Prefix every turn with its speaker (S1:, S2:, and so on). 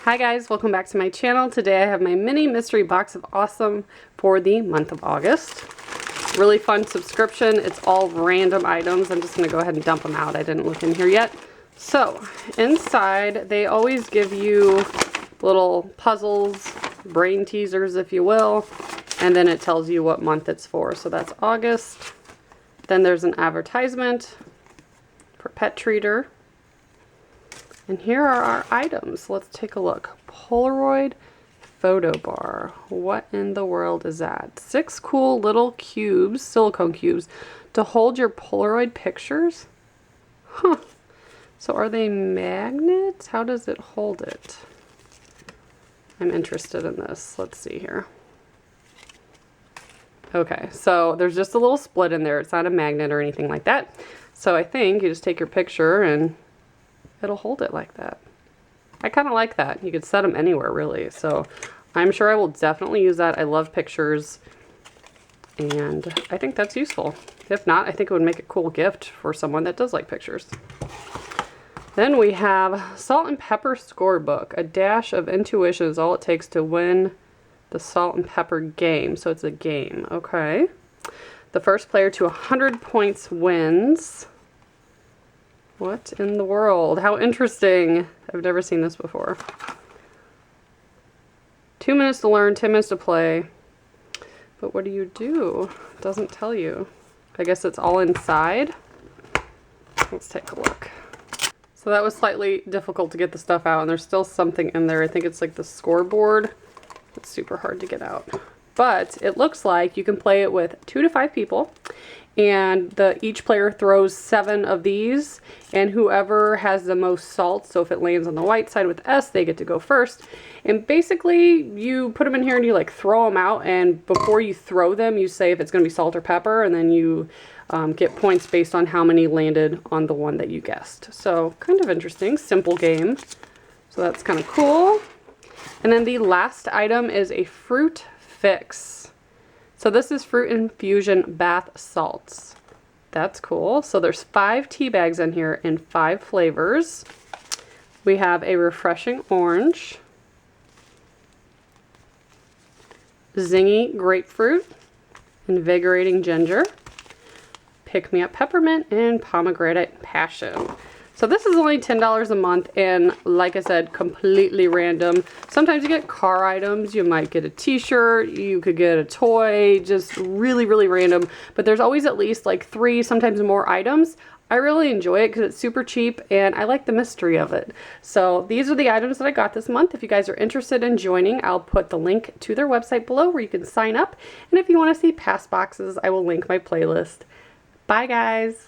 S1: Hi guys, welcome back to my channel. Today I have my mini mystery box of awesome for the month of August. Really fun subscription. It's all random items. I'm just going to go ahead and dump them out. I didn't look in here yet. So inside they always give you little puzzles, brain teasers if you will, and then it tells you what month it's for. So that's August. Then there's an advertisement for pet treater. And here are our items. Let's take a look. Polaroid photo bar. What in the world is that? 6 cool little cubes, silicone cubes, to hold your Polaroid pictures? Huh. So are they magnets? How does it hold it? I'm interested in this. Let's see here. Okay, so there's just a little split in there. It's not a magnet or anything like that. So I think you just take your picture and it'll hold it like that. I kind of like that. You could set them anywhere really. So I'm sure I will definitely use that. I love pictures and I think that's useful. If not, I think it would make a cool gift for someone that does like pictures. Then we have Salt and Pepper Scorebook. A dash of intuition is all it takes to win the Salt and Pepper game. So it's a game. Okay. The first player to 100 points wins. What in the world? How interesting. I've never seen this before. 2 minutes to learn, 10 minutes to play. But what do you do? It doesn't tell you. I guess it's all inside. Let's take a look. So that was slightly difficult to get the stuff out, and there's still something in there. I think it's like the scoreboard. It's super hard to get out. But it looks like you can play it with 2 to 5 people. And each player throws 7 of these, and whoever has the most salt, so if it lands on the white side with S, they get to go first. And basically, you put them in here and you like throw them out, and before you throw them, you say if it's going to be salt or pepper, and then you get points based on how many landed on the one that you guessed. So kind of interesting, simple game. So that's kind of cool. And then the last item is a fruit fix. So this is fruit infusion bath salts. That's cool. So there's 5 tea bags in here in 5 flavors. We have a refreshing orange, zingy grapefruit, invigorating ginger, pick-me-up peppermint, and pomegranate passion. So this is only $10 a month, and like I said, completely random. Sometimes you get car items, you might get a t-shirt, you could get a toy, just really, really random. But there's always at least like 3, sometimes more items. I really enjoy it because it's super cheap and I like the mystery of it. So these are the items that I got this month. If you guys are interested in joining, I'll put the link to their website below where you can sign up. And if you want to see past boxes, I will link my playlist. Bye guys!